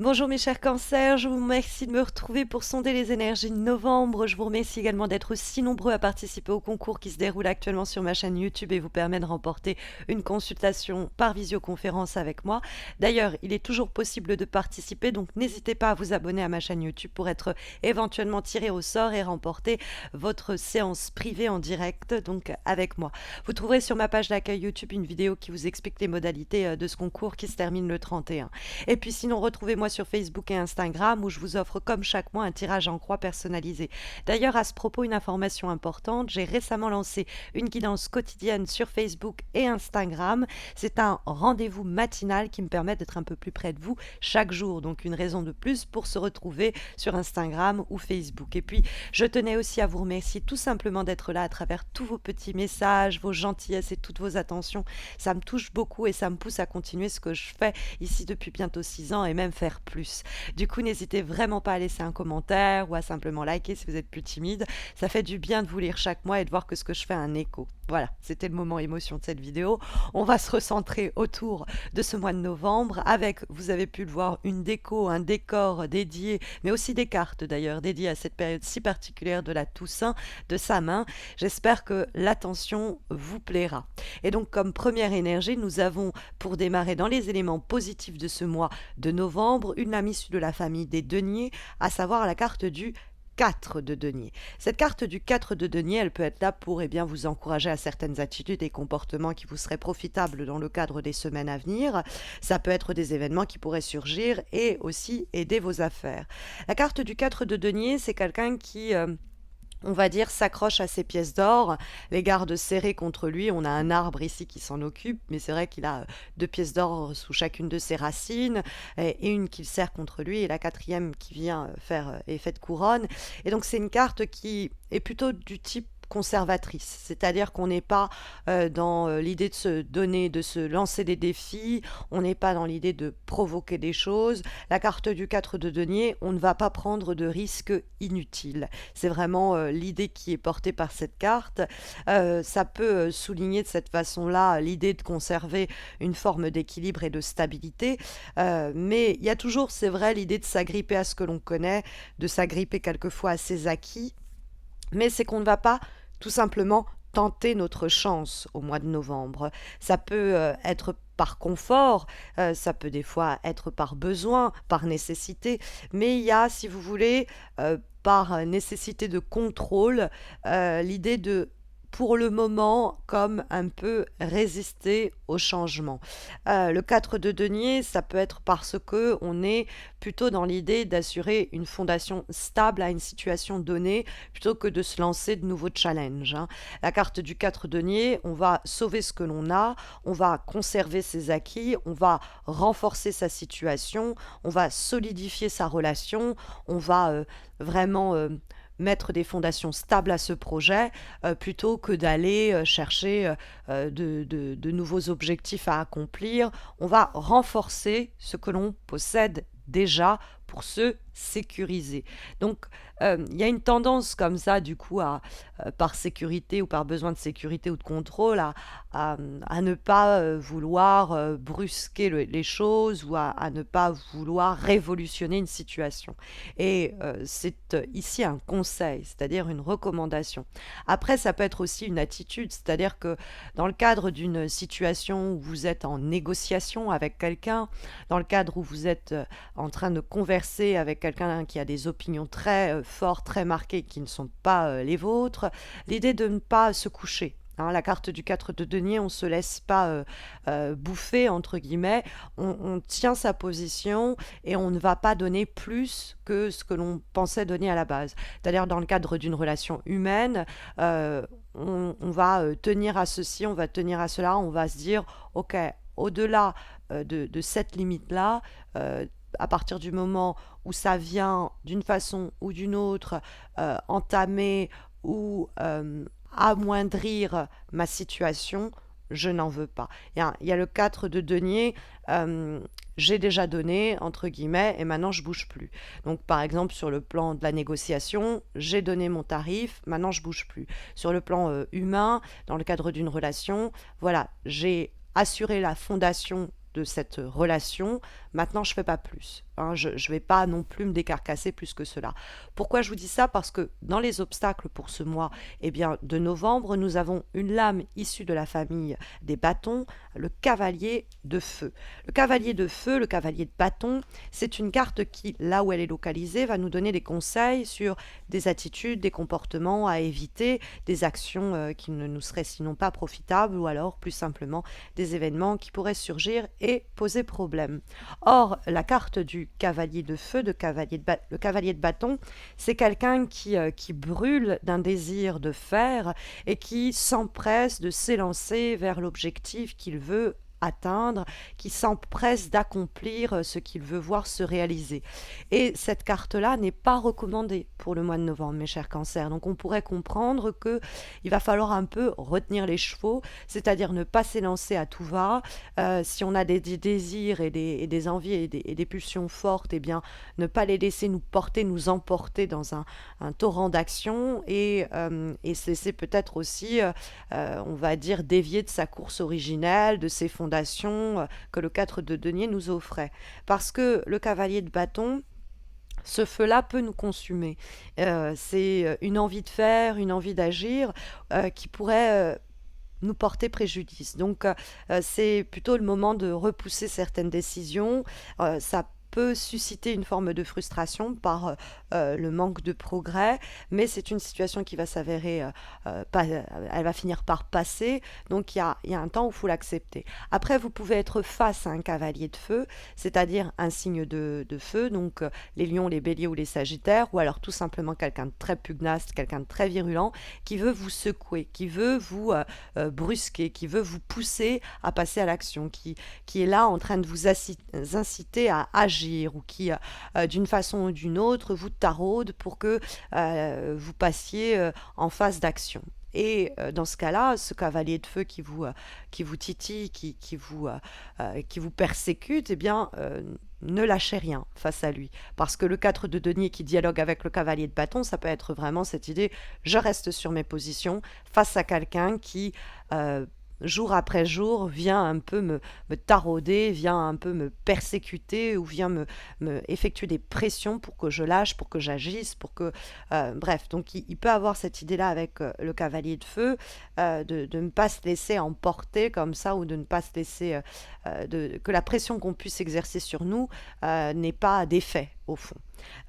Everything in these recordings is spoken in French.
Bonjour mes chers cancers, je vous remercie de me retrouver pour sonder les énergies de novembre. Je vous remercie également d'être si nombreux à participer au concours qui se déroule actuellement sur ma chaîne YouTube et vous permet de remporter une consultation par visioconférence avec moi. D'ailleurs, il est toujours possible de participer, donc n'hésitez pas à vous abonner à ma chaîne YouTube pour être éventuellement tiré au sort et remporter votre séance privée en direct, donc avec moi. Vous trouverez sur ma page d'accueil YouTube une vidéo qui vous explique les modalités de ce concours qui se termine le 31. Et puis sinon, retrouvez-moi sur Facebook et Instagram où je vous offre comme chaque mois un tirage en croix personnalisé. D'ailleurs, à ce propos, une information importante, j'ai récemment lancé une guidance quotidienne sur Facebook et Instagram. C'est un rendez-vous matinal qui me permet d'être un peu plus près de vous chaque jour. Donc une raison de plus pour se retrouver sur Instagram ou Facebook. Et puis, je tenais aussi à vous remercier tout simplement d'être là à travers tous vos petits messages, vos gentillesses et toutes vos attentions. Ça me touche beaucoup et ça me pousse à continuer ce que je fais ici depuis bientôt 6 ans et même faire plus. Du coup, n'hésitez vraiment pas à laisser un commentaire ou à simplement liker si vous êtes plus timide. Ça fait du bien de vous lire chaque mois et de voir que ce que je fais a un écho. Voilà, c'était le moment émotion de cette vidéo. On va se recentrer autour de ce mois de novembre avec, vous avez pu le voir, une déco, un décor dédié, mais aussi des cartes d'ailleurs, dédiées à cette période si particulière de la Toussaint, de sa main. J'espère que l'attention vous plaira. Et donc, comme première énergie, nous avons, pour démarrer dans les éléments positifs de ce mois de novembre, une lame issue de la famille des deniers, à savoir la carte du 4 de denier. Cette carte du 4 de denier, elle peut être là pour bien, vous encourager à certaines attitudes et comportements qui vous seraient profitables dans le cadre des semaines à venir. Ça peut être des événements qui pourraient surgir et aussi aider vos affaires. La carte du 4 de denier, c'est quelqu'un qui on va dire, s'accroche à ses pièces d'or, les garde serrées contre lui. On a un arbre ici qui s'en occupe, mais c'est vrai qu'il a deux pièces d'or sous chacune de ses racines, et une qu'il serre contre lui, et la quatrième qui vient faire effet de couronne. Et donc c'est une carte qui est plutôt du type conservatrice, c'est-à-dire qu'on n'est pas dans l'idée de se donner, de se lancer des défis, on n'est pas dans l'idée de provoquer des choses. La carte du 4 de denier, on ne va pas prendre de risques inutiles. C'est vraiment l'idée qui est portée par cette carte. Ça peut souligner de cette façon-là l'idée de conserver une forme d'équilibre et de stabilité, mais il y a toujours, c'est vrai, l'idée de s'agripper à ce que l'on connaît, de s'agripper quelquefois à ses acquis, mais c'est qu'on ne va pas tout simplement tenter notre chance au mois de novembre. Ça peut être par confort, ça peut des fois être par besoin, par nécessité, mais il y a, si vous voulez, par nécessité de contrôle, l'idée de, pour le moment, comme un peu résister au changement. Le 4 de denier, ça peut être parce que on est plutôt dans l'idée d'assurer une fondation stable à une situation donnée, plutôt que de se lancer de nouveaux challenges. La carte du 4 denier, on va sauver ce que l'on a, on va conserver ses acquis, on va renforcer sa situation, on va solidifier sa relation, on va vraiment mettre des fondations stables à ce projet, plutôt que d'aller chercher de nouveaux objectifs à accomplir. On va renforcer ce que l'on possède déjà pour se sécuriser. Donc, il y a une tendance comme ça, du coup, par sécurité ou par besoin de sécurité ou de contrôle, à ne pas vouloir brusquer les choses ou à ne pas vouloir révolutionner une situation. Et c'est ici un conseil, c'est-à-dire une recommandation. Après, ça peut être aussi une attitude, c'est-à-dire que dans le cadre d'une situation où vous êtes en négociation avec quelqu'un, dans le cadre où vous êtes en train de converser avec quelqu'un qui a des opinions très fortes, très marquées, qui ne sont pas les vôtres, l'idée de ne pas se coucher. La carte du 4 de denier, on ne se laisse pas bouffer, entre guillemets, on tient sa position et on ne va pas donner plus que ce que l'on pensait donner à la base. C'est-à-dire dans le cadre d'une relation humaine, on va tenir à ceci, on va tenir à cela, on va se dire, ok, au-delà de cette limite-là, à partir du moment où ça vient d'une façon ou d'une autre entamer ou amoindrir ma situation, je n'en veux pas. Il y a le 4 de denier, j'ai déjà donné, entre guillemets, et maintenant je bouge plus. Donc par exemple sur le plan de la négociation, j'ai donné mon tarif, maintenant je bouge plus. Sur le plan humain, dans le cadre d'une relation, voilà, j'ai assuré la fondation de cette relation, Maintenant, je fais pas plus. Hein, je ne vais pas non plus me décarcasser plus que cela. Pourquoi je vous dis ça? Parce que dans les obstacles pour ce mois, eh bien, de novembre, nous avons une lame issue de la famille des bâtons, le cavalier de feu. Le cavalier de feu, le cavalier de bâton, c'est une carte qui, là où elle est localisée, va nous donner des conseils sur des attitudes, des comportements à éviter, des actions qui ne nous seraient sinon pas profitables, ou alors plus simplement des événements qui pourraient surgir et poser problème. Or, la carte du cavalier de feu, le cavalier de bâton, c'est quelqu'un qui brûle d'un désir de faire et qui s'empresse de s'élancer vers l'objectif qu'il veut atteindre, qui s'empresse d'accomplir ce qu'il veut voir se réaliser. Et cette carte-là n'est pas recommandée pour le mois de novembre, mes chers cancers. Donc on pourrait comprendre que il va falloir un peu retenir les chevaux, c'est-à-dire ne pas s'élancer à tout va. Si on a des désirs et des envies et des pulsions fortes, eh bien ne pas les laisser nous porter, nous emporter dans un torrent d'action et se laisser peut-être aussi, on va dire, dévier de sa course originelle, de ses fondations que le 4 de denier nous offrait. Parce que le cavalier de bâton, ce feu-là peut nous consumer. C'est une envie de faire, une envie d'agir qui pourrait nous porter préjudice. Donc, c'est plutôt le moment de repousser certaines décisions. Ça peut susciter une forme de frustration par le manque de progrès, mais c'est une situation qui va s'avérer, elle va finir par passer, donc il y a un temps où il faut l'accepter. Après, vous pouvez être face à un cavalier de feu, c'est-à-dire un signe de feu, donc les lions, les béliers ou les sagittaires, ou alors tout simplement quelqu'un de très pugnace, quelqu'un de très virulent, qui veut vous secouer, qui veut vous brusquer, qui veut vous pousser à passer à l'action, qui est là en train de vous inciter à agir, ou qui, d'une façon ou d'une autre, vous taraude pour que vous passiez en phase d'action. Et dans ce cas-là, ce cavalier de feu qui vous titille, qui vous persécute, eh bien, ne lâchez rien face à lui. Parce que le 4 de denier qui dialogue avec le cavalier de bâton, ça peut être vraiment cette idée, je reste sur mes positions face à quelqu'un qui jour après jour, vient un peu me tarauder, vient un peu me persécuter ou vient me effectuer des pressions pour que je lâche, pour que j'agisse, pour que... bref, donc il peut avoir cette idée-là avec le cavalier de feu, de ne pas se laisser emporter comme ça ou de ne pas se laisser... que la pression qu'on puisse exercer sur nous n'ait pas d'effet, au fond.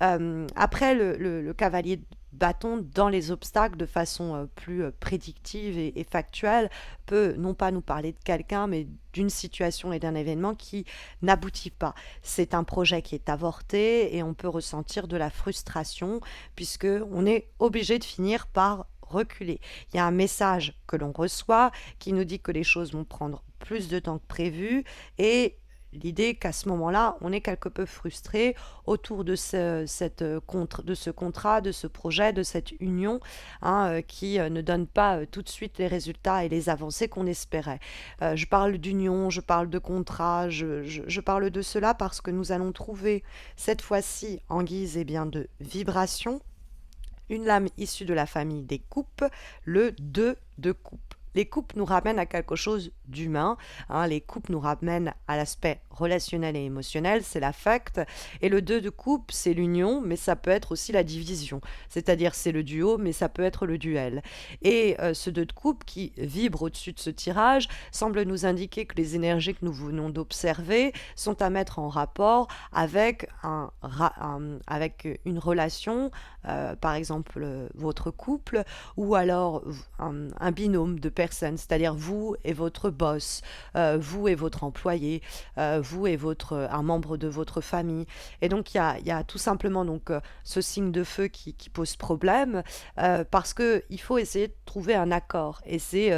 Après, le cavalier de bâton dans les obstacles de façon plus prédictive et factuelle peut non pas nous parler de quelqu'un mais d'une situation et d'un événement qui n'aboutit pas. C'est un projet qui est avorté et on peut ressentir de la frustration puisque on est obligé de finir par reculer. Il y a un message que l'on reçoit qui nous dit que les choses vont prendre plus de temps que prévu et l'idée qu'à ce moment-là, on est quelque peu frustré autour de de ce contrat, de ce projet, de cette union hein, qui ne donne pas tout de suite les résultats et les avancées qu'on espérait. Je parle d'union, je parle de contrat, je parle de cela parce que nous allons trouver cette fois-ci en guise eh bien, de vibration une lame issue de la famille des coupes, le 2 de coupe. Les coupes nous ramènent à quelque chose d'humain. Hein, les coupes nous ramènent à l'aspect relationnel et émotionnel, c'est l'affect. Et le 2 de coupe, c'est l'union, mais ça peut être aussi la division. C'est-à-dire c'est le duo, mais ça peut être le duel. Et ce 2 de coupe qui vibre au-dessus de ce tirage semble nous indiquer que les énergies que nous venons d'observer sont à mettre en rapport avec, avec une relation, par exemple votre couple, ou alors un binôme de personnes, c'est-à-dire vous et votre boss, vous et votre employé, vous et un membre de votre famille. Et donc il y a tout simplement donc ce signe de feu qui pose problème parce que il faut essayer de trouver un accord et c'est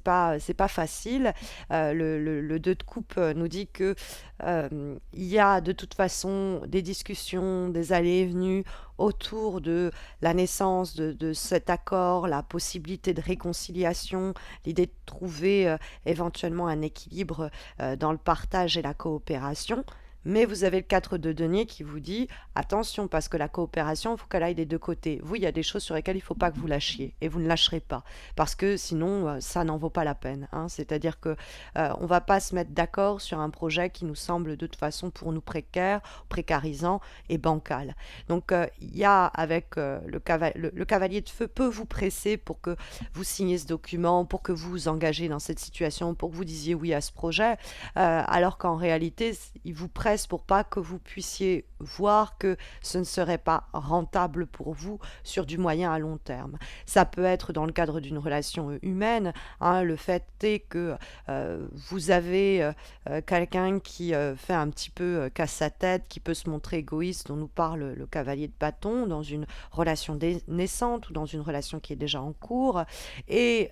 pas facile. Le 2 de coupe nous dit que il y a de toute façon des discussions, des allées et venues autour de la naissance de cet accord, la possibilité de réconciliation, l'idée de trouver éventuellement un équilibre dans le partage et la coopération. Mais vous avez le 4 de denier qui vous dit attention, parce que la coopération, il faut qu'elle aille des deux côtés. Vous, il y a des choses sur lesquelles il ne faut pas que vous lâchiez et vous ne lâcherez pas parce que sinon, ça n'en vaut pas la peine, hein. C'est-à-dire que on ne va pas se mettre d'accord sur un projet qui nous semble de toute façon pour nous précaire, précarisant et bancal. Donc, il y a avec le cavalier de feu peut vous presser pour que vous signiez ce document, pour que vous vous engagez dans cette situation, pour que vous disiez oui à ce projet, alors qu'en réalité, il vous presse pour pas que vous puissiez voir que ce ne serait pas rentable pour vous sur du moyen à long terme. Ça peut être dans le cadre d'une relation humaine, hein, le fait est que vous avez quelqu'un qui fait un petit peu casse sa tête, qui peut se montrer égoïste, dont nous parle le cavalier de bâton, dans une relation naissante ou dans une relation qui est déjà en cours, et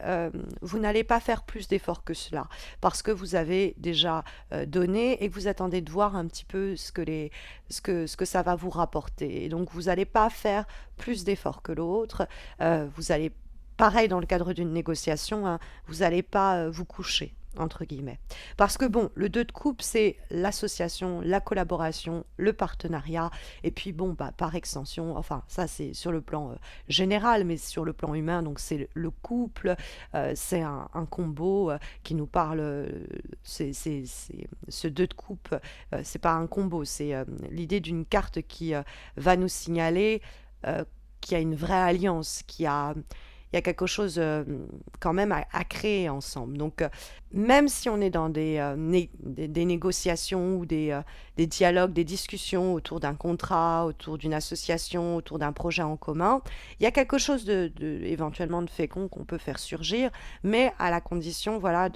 vous n'allez pas faire plus d'efforts que cela, parce que vous avez déjà donné et que vous attendez de voir un petit peu ce que ça va vous rapporter. Et donc vous n'allez pas faire plus d'efforts que l'autre, vous allez, pareil dans le cadre d'une négociation, hein, vous n'allez pas vous coucher entre guillemets. Parce que bon, le 2 de coupe, c'est l'association, la collaboration, le partenariat, et puis bon, bah, par extension, enfin ça c'est sur le plan général, mais sur le plan humain, donc c'est le couple, c'est un combo qui nous parle, ce 2 de coupe, c'est pas un combo, c'est l'idée d'une carte qui va nous signaler qu'il y a une vraie alliance, il y a quelque chose quand même à créer ensemble. Donc, même si on est dans des négociations ou des dialogues, des discussions autour d'un contrat, autour d'une association, autour d'un projet en commun, il y a quelque chose éventuellement de fécond qu'on peut faire surgir, mais à la condition, voilà,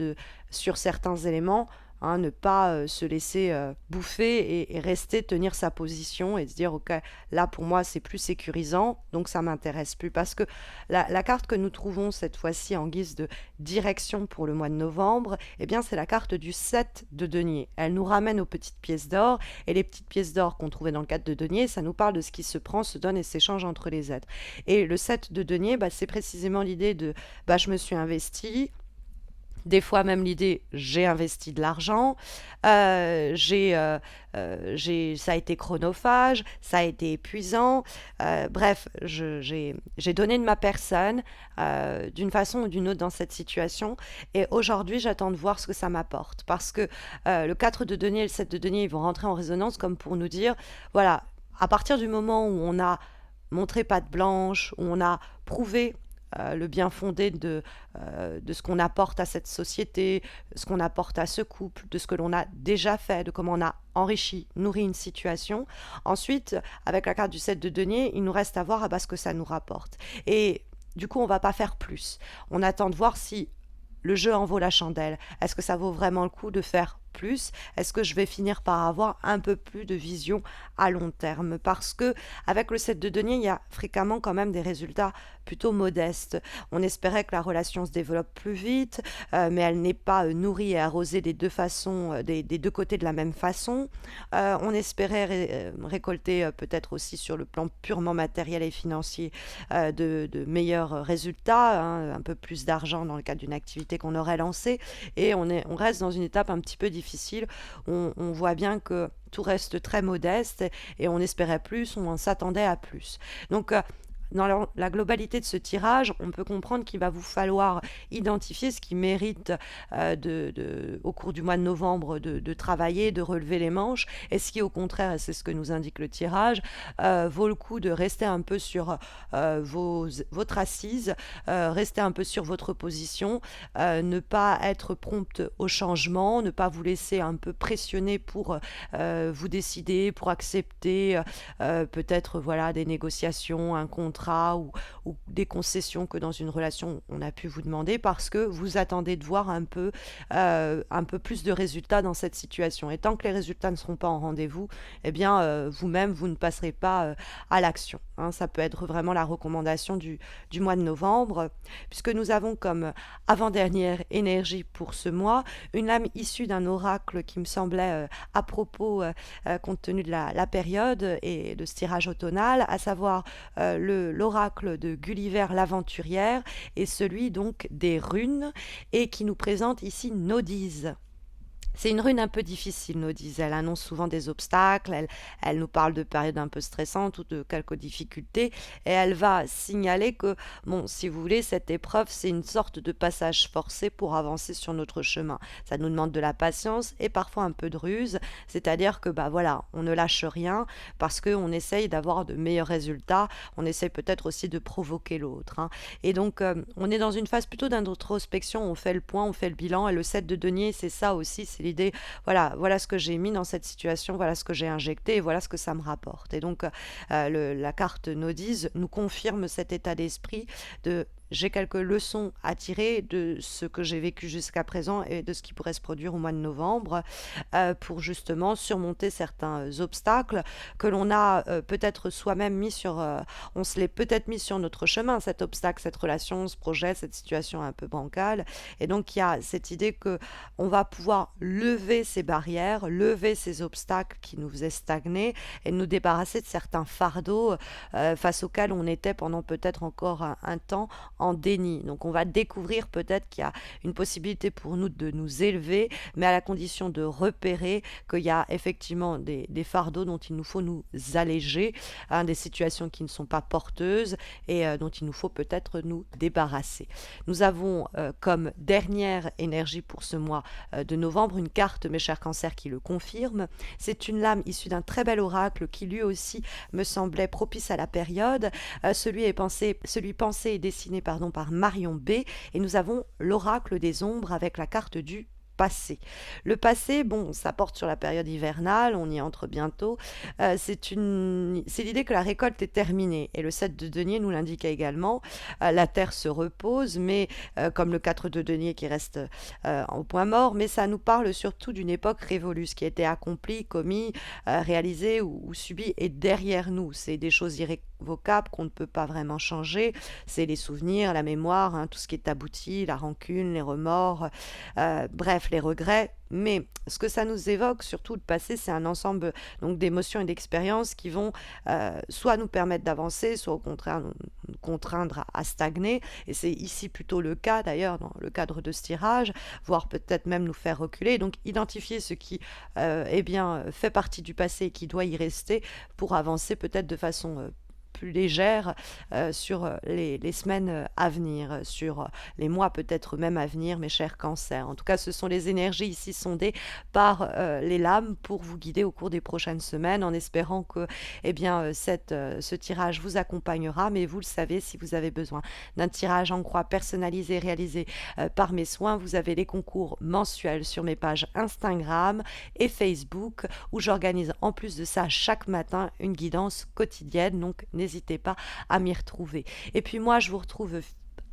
sur certains éléments, hein, ne pas se laisser bouffer et rester tenir sa position et se dire ok, là pour moi c'est plus sécurisant, donc ça m'intéresse plus, parce que la carte que nous trouvons cette fois-ci en guise de direction pour le mois de novembre, eh bien c'est la carte du 7 de denier. Elle nous ramène aux petites pièces d'or, et les petites pièces d'or qu'on trouvait dans le 4 de denier, ça nous parle de ce qui se prend, se donne et s'échange entre les êtres. Et le 7 de denier, bah, c'est précisément l'idée de bah, je me suis investi. Des fois même l'idée, j'ai investi de l'argent, ça a été chronophage, ça a été épuisant, bref, j'ai donné de ma personne d'une façon ou d'une autre dans cette situation, et aujourd'hui j'attends de voir ce que ça m'apporte, parce que le 4 de denier et le 7 de denier, ils vont rentrer en résonance comme pour nous dire, voilà, à partir du moment où on a montré patte blanche, où on a prouvé le bien fondé de ce qu'on apporte à cette société, ce qu'on apporte à ce couple, de ce que l'on a déjà fait, de comment on a enrichi, nourri une situation. Ensuite, avec la carte du 7 de denier, il nous reste à voir ce que ça nous rapporte. Et du coup, on ne va pas faire plus. On attend de voir si le jeu en vaut la chandelle. Est-ce que ça vaut vraiment le coup de faire plus? Est-ce que je vais finir par avoir un peu plus de vision à long terme? Parce que avec le 7 de denier, il y a fréquemment quand même des résultats plutôt modestes. On espérait que la relation se développe plus vite, mais elle n'est pas nourrie et arrosée des deux façons, des deux côtés de la même façon. On espérait récolter peut-être aussi sur le plan purement matériel et financier de meilleurs résultats, hein, un peu plus d'argent dans le cadre d'une activité qu'on aurait lancée, et on reste dans une étape un petit peu difficile. On voit bien que tout reste très modeste et on espérait plus, on s'attendait à plus. Donc, dans la globalité de ce tirage, on peut comprendre qu'il va vous falloir identifier ce qui mérite au cours du mois de novembre de travailler, de relever les manches, et ce qui au contraire, et c'est ce que nous indique le tirage, vaut le coup de rester un peu sur votre assise, rester un peu sur votre position, ne pas être prompte au changement, ne pas vous laisser un peu pressionner pour vous décider, pour accepter peut-être voilà, des négociations, un contrat, ou des concessions que dans une relation on a pu vous demander, parce que vous attendez de voir un peu plus de résultats dans cette situation. Et tant que les résultats ne seront pas en rendez-vous, eh bien vous-même vous ne passerez pas à l'action, hein. Ça peut être vraiment la recommandation du mois de novembre, puisque nous avons comme avant-dernière énergie pour ce mois une lame issue d'un oracle qui me semblait à propos compte tenu de la période et de ce tirage automnal, à savoir l'oracle de Gulliver l'aventurière, et celui donc des runes, et qui nous présente ici Nodise. C'est une rune un peu difficile, nous disent. Elle annonce souvent des obstacles, elle nous parle de périodes un peu stressantes ou de quelques difficultés, et elle va signaler que, bon, si vous voulez, cette épreuve, c'est une sorte de passage forcé pour avancer sur notre chemin. Ça nous demande de la patience et parfois un peu de ruse, c'est-à-dire que, bah voilà, on ne lâche rien parce qu'on essaye d'avoir de meilleurs résultats, on essaye peut-être aussi de provoquer l'autre, hein. Et donc, on est dans une phase plutôt d'introspection, on fait le point, on fait le bilan, et le 7 de denier, c'est ça aussi, c'est l'idée, voilà ce que j'ai mis dans cette situation, voilà ce que j'ai injecté, et voilà ce que ça me rapporte. Et donc, la carte Nodise nous confirme cet état d'esprit de j'ai quelques leçons à tirer de ce que j'ai vécu jusqu'à présent et de ce qui pourrait se produire au mois de novembre, pour justement surmonter certains obstacles que l'on a peut-être soi-même mis sur, on se l'est peut-être mis sur notre chemin, cet obstacle, cette relation, ce projet, cette situation un peu bancale. Et donc il y a cette idée que on va pouvoir lever ces barrières, lever ces obstacles qui nous faisaient stagner et nous débarrasser de certains fardeaux face auxquels on était pendant peut-être encore un temps en déni. Donc on va découvrir peut-être qu'il y a une possibilité pour nous de nous élever, mais à la condition de repérer qu'il y a effectivement des fardeaux dont il nous faut nous alléger, hein, des situations qui ne sont pas porteuses et dont il nous faut peut-être nous débarrasser. Nous avons comme dernière énergie pour ce mois de novembre une carte, mes chers cancers, qui le confirme. C'est une lame issue d'un très bel oracle qui lui aussi me semblait propice à la période. Celui pensé et dessiné par Marion B. Et nous avons l'oracle des ombres avec la carte du passé. Le passé, bon, ça porte sur la période hivernale, on y entre bientôt. C'est l'idée que la récolte est terminée. Et le 7 de denier nous l'indique également. La terre se repose, mais comme le 4 de denier qui reste au point mort, mais ça nous parle surtout d'une époque révolue. Ce qui a été accompli, commis, réalisé ou subi est derrière nous. C'est des choses irrévocables qu'on ne peut pas vraiment changer. C'est les souvenirs, la mémoire, hein, tout ce qui est abouti, la rancune, les remords, bref, les regrets. Mais ce que ça nous évoque, surtout le passé, c'est un ensemble donc d'émotions et d'expériences qui vont soit nous permettre d'avancer, soit au contraire nous contraindre à stagner. Et c'est ici plutôt le cas d'ailleurs dans le cadre de ce tirage, voire peut-être même nous faire reculer. Donc identifier ce qui eh bien, fait partie du passé et qui doit y rester pour avancer peut-être de façon plus légère sur les semaines à venir, sur les mois peut-être même à venir, mes chers cancers. En tout cas, ce sont les énergies ici sondées par les lames pour vous guider au cours des prochaines semaines, en espérant que eh bien, ce tirage vous accompagnera. Mais vous le savez, si vous avez besoin d'un tirage en croix personnalisé réalisé par mes soins, vous avez les concours mensuels sur mes pages Instagram et Facebook, où j'organise en plus de ça chaque matin une guidance quotidienne. Donc n'hésitez pas à m'y retrouver. Et puis moi, je vous retrouve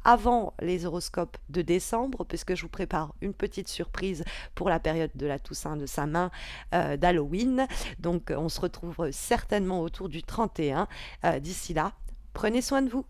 avant les horoscopes de décembre, puisque je vous prépare une petite surprise pour la période de la Toussaint de sa main, d'Halloween. Donc on se retrouve certainement autour du 31. D'ici là, prenez soin de vous.